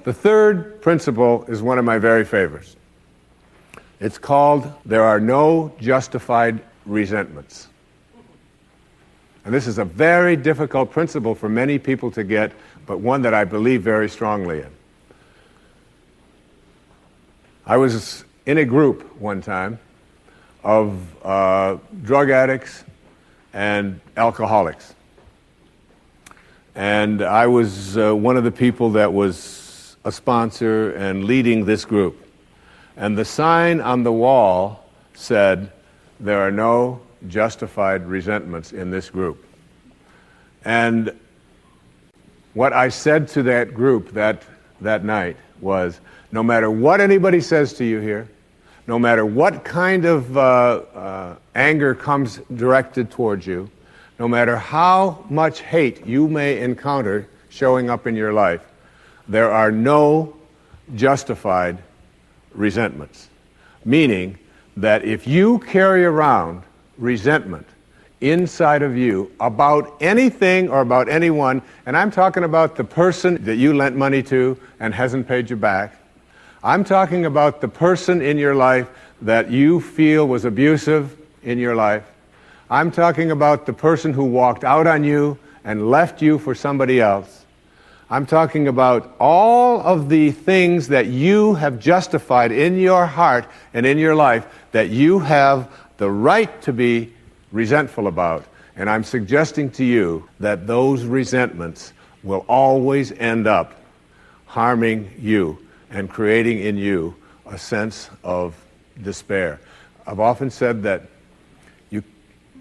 The third principle is one of my very favorites. It's called, there are no justified resentments. And this is a very difficult principle for many people to get, but one that I believe very strongly in. I was in a group one time of drug addicts and alcoholics. And I was one of the people that was a sponsor and leading this group. And the sign on the wall said, there are no justified resentments in this group. And what I said to that group that night was, no matter what anybody says to you here, no matter what kind of anger comes directed towards you, no matter how much hate you may encounter showing up in your life, there are no justified resentments. Meaning that if you carry around resentment inside of you about anything or about anyone, and I'm talking about the person that you lent money to and hasn't paid you back, I'm talking about the person in your life that you feel was abusive in your life, I'm talking about the person who walked out on you and left you for somebody else. I'm talking about all of the things that you have justified in your heart and in your life that you have the right to be resentful about. And I'm suggesting to you that those resentments will always end up harming you and creating in you a sense of despair. I've often said that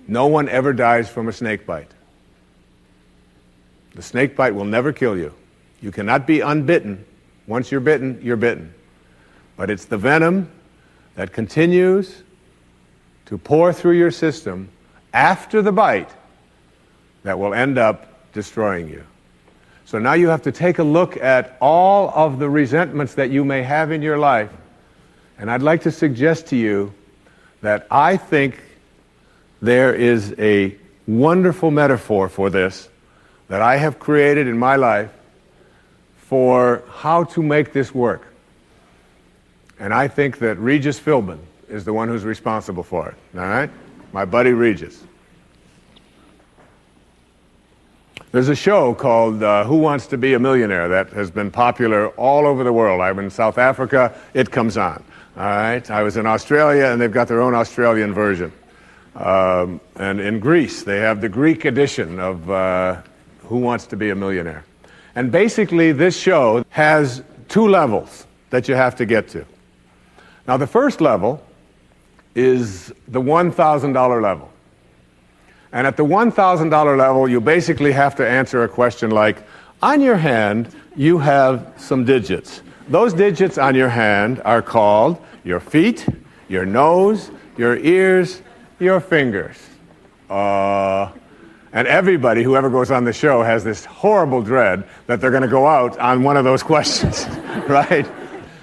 no one ever dies from a snake bite. The snake bite will never kill you. You cannot be unbitten. Once you're bitten, you're bitten. But it's the venom that continues to pour through your system after the bite that will end up destroying you. So now you have to take a look at all of the resentments that you may have in your life. And I'd like to suggest to you that I think there is a wonderful metaphor for this that I have created in my life for how to make this work. And I think that Regis Philbin is the one who's responsible for it, all right? My buddy Regis. There's a show called Who Wants to Be a Millionaire that has been popular all over the world. I'm in South Africa, it comes on, all right? I was in Australia, and they've got their own Australian version. And in Greece, they have the Greek edition of Who Wants to Be a Millionaire. And basically, this show has two levels that you have to get to. Now, the first level is the $1,000 level. And at the $1,000 level, you basically have to answer a question like, on your hand, you have some digits. Those digits on your hand are called your feet, your nose, your ears, your fingers. And everybody who ever goes on the show has this horrible dread that they're going to go out on one of those questions, right?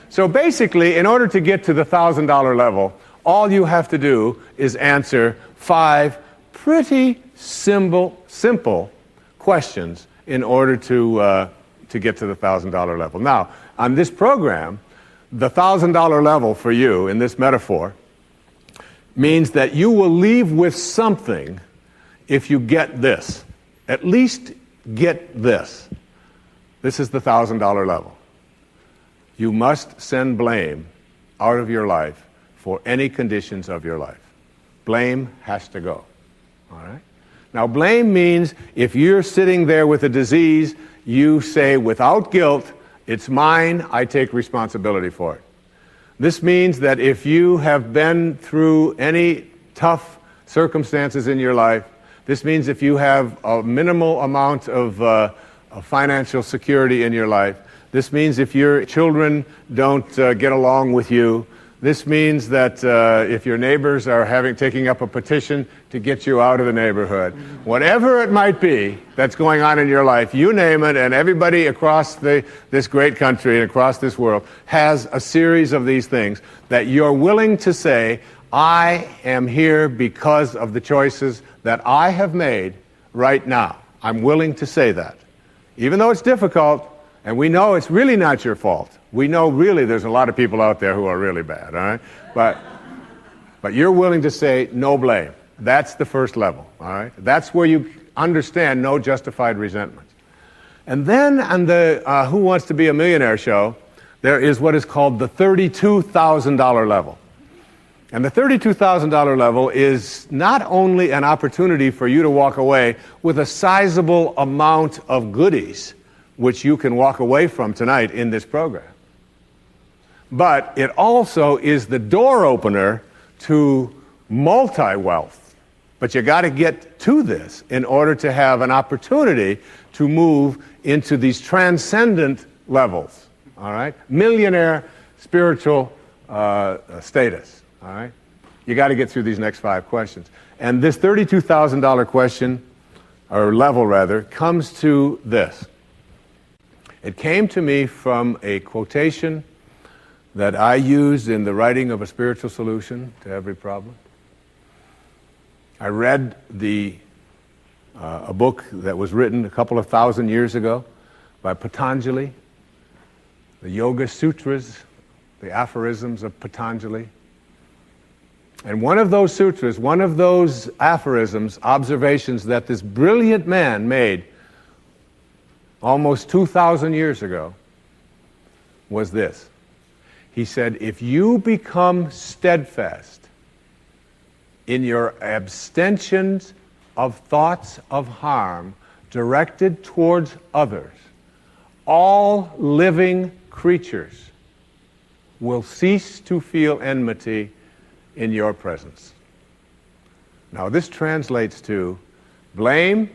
So basically, in order to get to the $1,000 level, all you have to do is answer 5 pretty simple questions in order to get to the $1,000 level. Now, on this program, the $1,000 level for you in this metaphor means that you will leave with something if you get this. At least get this. This is the $1,000 level. You must send blame out of your life for any conditions of your life. Blame has to go. All right? Now, blame means if you're sitting there with a disease, you say without guilt, it's mine, I take responsibility for it. This means that if you have been through any tough circumstances in your life, this means if you have a minimal amount of financial security in your life, this means if your children don't get along with you, this means that if your neighbors are taking up a petition to get you out of the neighborhood, whatever it might be that's going on in your life, you name it, and everybody across this great country and across this world has a series of these things that you're willing to say, I am here because of the choices that I have made right now. I'm willing to say that. Even though it's difficult, And we know it's really not your fault. We know really there's a lot of people out there who are really bad, all right? But you're willing to say no blame. That's the first level, all right? That's where you understand no justified resentment. And then on the Who Wants to Be a Millionaire show, there is what is called the $32,000 level. And the $32,000 level is not only an opportunity for you to walk away with a sizable amount of goodies, which you can walk away from tonight in this program, but it also is the door opener to multi-wealth. But you got to get to this in order to have an opportunity to move into these transcendent levels, all right? Millionaire spiritual status. All right? You got to get through these next 5 questions. And this $32,000 question, or level rather, comes to this. It came to me from a quotation that I used in the writing of a spiritual solution to every problem. I read a book that was written a couple of thousand years ago by Patanjali, the Yoga Sutras, the aphorisms of Patanjali. And one of those sutras, one of those aphorisms, observations that this brilliant man made almost 2,000 years ago was this. He said, if you become steadfast in your abstentions of thoughts of harm directed towards others, all living creatures will cease to feel enmity in your presence. Now this translates to blame,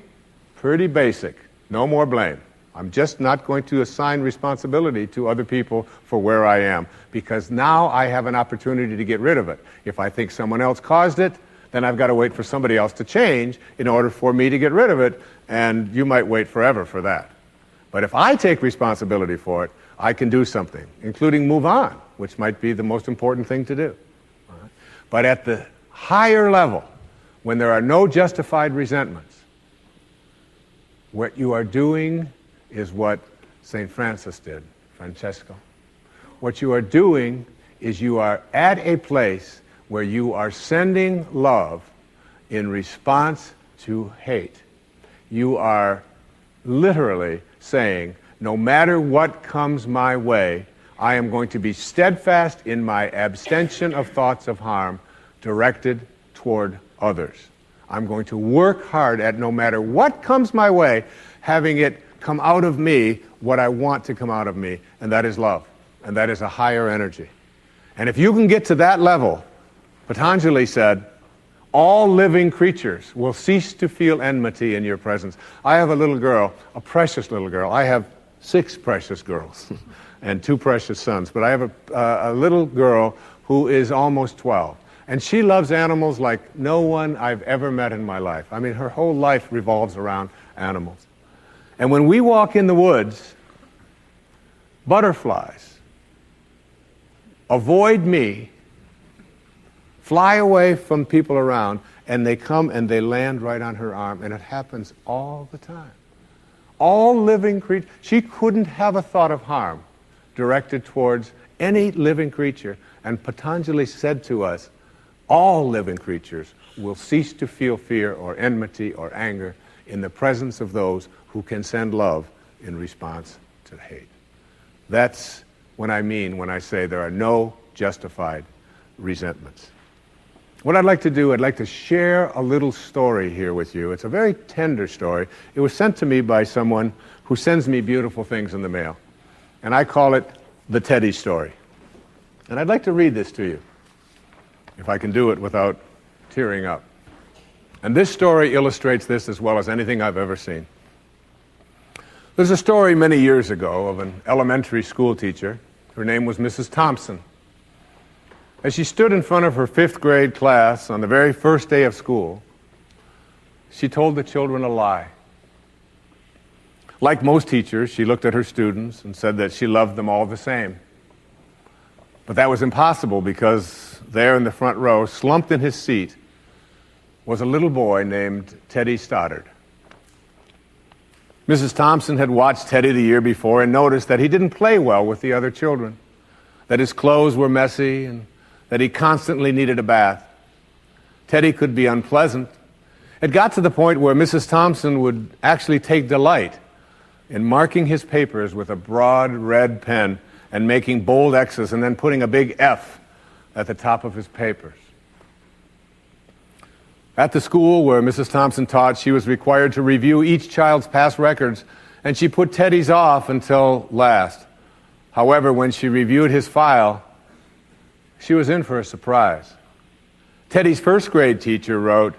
pretty basic, no more blame. I'm just not going to assign responsibility to other people for where I am, because now I have an opportunity to get rid of it. If I think someone else caused it, then I've got to wait for somebody else to change in order for me to get rid of it, and you might wait forever for that. But if I take responsibility for it, I can do something, including move on, which might be the most important thing to do. But at the higher level, when there are no justified resentments, what you are doing is what St. Francis did, Francesco. What you are doing is you are at a place where you are sending love in response to hate. You are literally saying, no matter what comes my way, I am going to be steadfast in my abstention of thoughts of harm directed toward others. I'm going to work hard at, no matter what comes my way, having it come out of me what I want to come out of me, and that is love, and that is a higher energy. And if you can get to that level, Patanjali said, all living creatures will cease to feel enmity in your presence. I have a little girl, a precious little girl. I have 6 precious girls and 2 precious sons, but I have a little girl who is almost 12. And she loves animals like no one I've ever met in my life. I mean, her whole life revolves around animals. And when we walk in the woods, butterflies avoid me, fly away from people around, and they come and they land right on her arm, and it happens all the time. All living creatures. She couldn't have a thought of harm directed towards any living creature. And Patanjali said to us, all living creatures will cease to feel fear or enmity or anger in the presence of those who can send love in response to hate. That's what I mean when I say there are no justified resentments. What I'd like to do, I'd like to share a little story here with you. It's a very tender story. It was sent to me by someone who sends me beautiful things in the mail. And I call it the Teddy story. And I'd like to read this to you, if I can do it without tearing up. And this story illustrates this as well as anything I've ever seen. There's a story many years ago of an elementary school teacher. Her name was Mrs. Thompson. As she stood in front of her 5th grade class on the very first day of school, she told the children a lie. Like most teachers, she looked at her students and said that she loved them all the same. But that was impossible, because there in the front row, slumped in his seat, was a little boy named Teddy Stoddard. Mrs. Thompson had watched Teddy the year before and noticed that he didn't play well with the other children, that his clothes were messy, and that he constantly needed a bath. Teddy could be unpleasant. It got to the point where Mrs. Thompson would actually take delight in marking his papers with a broad red pen and making bold X's and then putting a big F at the top of his papers. At the school where Mrs. Thompson taught, she was required to review each child's past records, and she put Teddy's off until last. However, when she reviewed his file, she was in for a surprise. Teddy's first grade teacher wrote,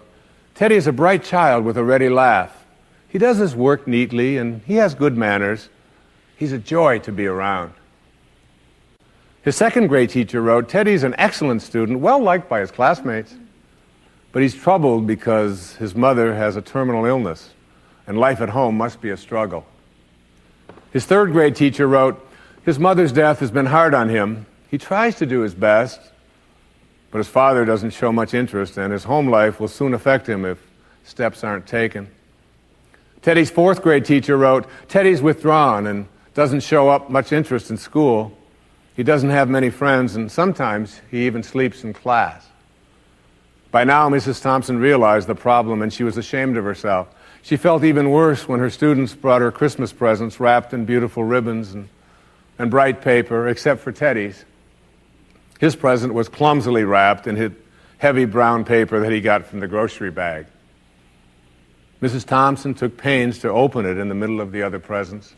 "Teddy is a bright child with a ready laugh. He does his work neatly and he has good manners. He's a joy to be around." His second grade teacher wrote, "Teddy's an excellent student, well liked by his classmates. But he's troubled because his mother has a terminal illness, and life at home must be a struggle." His third grade teacher wrote, "His mother's death has been hard on him. He tries to do his best, but his father doesn't show much interest, and his home life will soon affect him if steps aren't taken." Teddy's fourth grade teacher wrote, "Teddy's withdrawn and doesn't show up much interest in school. He doesn't have many friends, and sometimes he even sleeps in class." By now, Mrs. Thompson realized the problem, and she was ashamed of herself. She felt even worse when her students brought her Christmas presents wrapped in beautiful ribbons and bright paper, except for Teddy's. His present was clumsily wrapped in heavy brown paper that he got from the grocery bag. Mrs. Thompson took pains to open it in the middle of the other presents.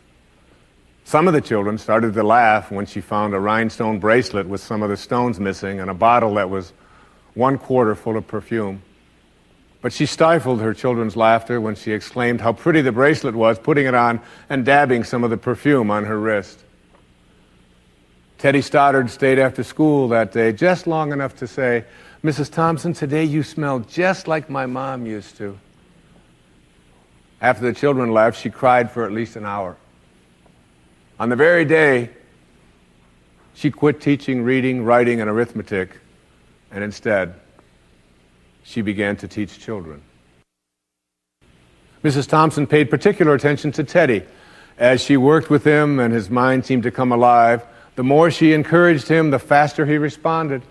Some of the children started to laugh when she found a rhinestone bracelet with some of the stones missing and a bottle that was 1/4 full of perfume. But she stifled her children's laughter when she exclaimed how pretty the bracelet was, putting it on and dabbing some of the perfume on her wrist. Teddy Stoddard stayed after school that day just long enough to say, "Mrs. Thompson, today you smell just like my mom used to." After the children left, she cried for at least an hour. On the very day, she quit teaching reading, writing, and arithmetic, and instead, she began to teach children. Mrs. Thompson paid particular attention to Teddy. As she worked with him and his mind seemed to come alive, the more she encouraged him, the faster he responded.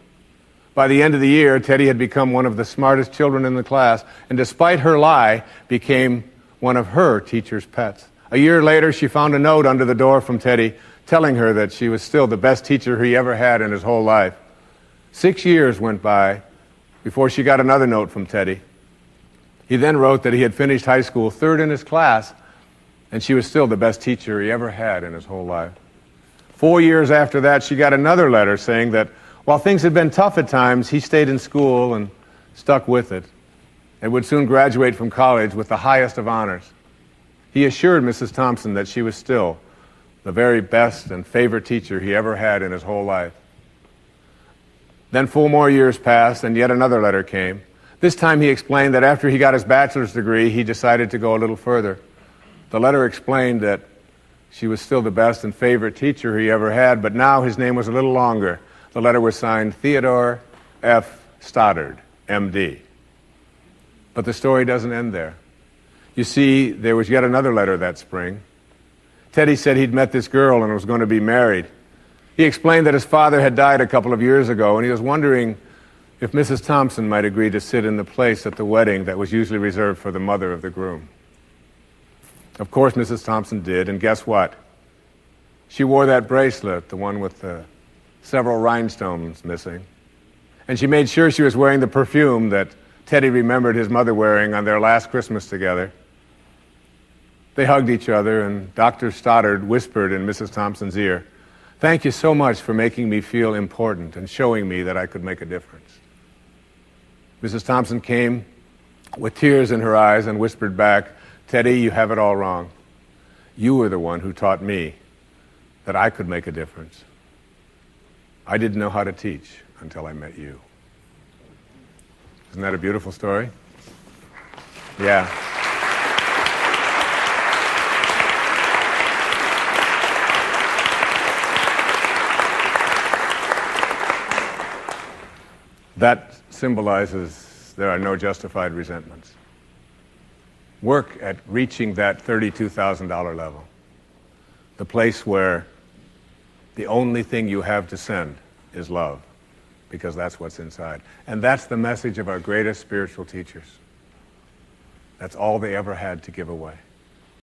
By the end of the year, Teddy had become one of the smartest children in the class, and despite her lie, became one of her teacher's pets. A year later, she found a note under the door from Teddy telling her that she was still the best teacher he ever had in his whole life. 6 years went by before she got another note from Teddy. He then wrote that he had finished high school third in his class, and she was still the best teacher he ever had in his whole life. 4 years after that, she got another letter saying that while things had been tough at times, he stayed in school and stuck with it, and would soon graduate from college with the highest of honors. He assured Mrs. Thompson that she was still the very best and favorite teacher he ever had in his whole life. Then 4 more years passed, and yet another letter came. This time he explained that after he got his bachelor's degree, he decided to go a little further. The letter explained that she was still the best and favorite teacher he ever had, but now his name was a little longer. The letter was signed Theodore F. Stoddard, M.D. But the story doesn't end there. You see, there was yet another letter that spring. Teddy said he'd met this girl and was going to be married. He explained that his father had died a couple of years ago, and he was wondering if Mrs. Thompson might agree to sit in the place at the wedding that was usually reserved for the mother of the groom. Of course, Mrs. Thompson did, and guess what? She wore that bracelet, the one with the several rhinestones missing. And she made sure she was wearing the perfume that Teddy remembered his mother wearing on their last Christmas together. They hugged each other, and Dr. Stoddard whispered in Mrs. Thompson's ear, "Thank you so much for making me feel important and showing me that I could make a difference." Mrs. Thompson came with tears in her eyes and whispered back, "Teddy, you have it all wrong. You were the one who taught me that I could make a difference. I didn't know how to teach until I met you." Isn't that a beautiful story? Yeah. That symbolizes there are no justified resentments. work at reaching that $32,000 level. The place where the only thing you have to send is love, because that's what's inside. And that's the message of our greatest spiritual teachers. That's all they ever had to give away.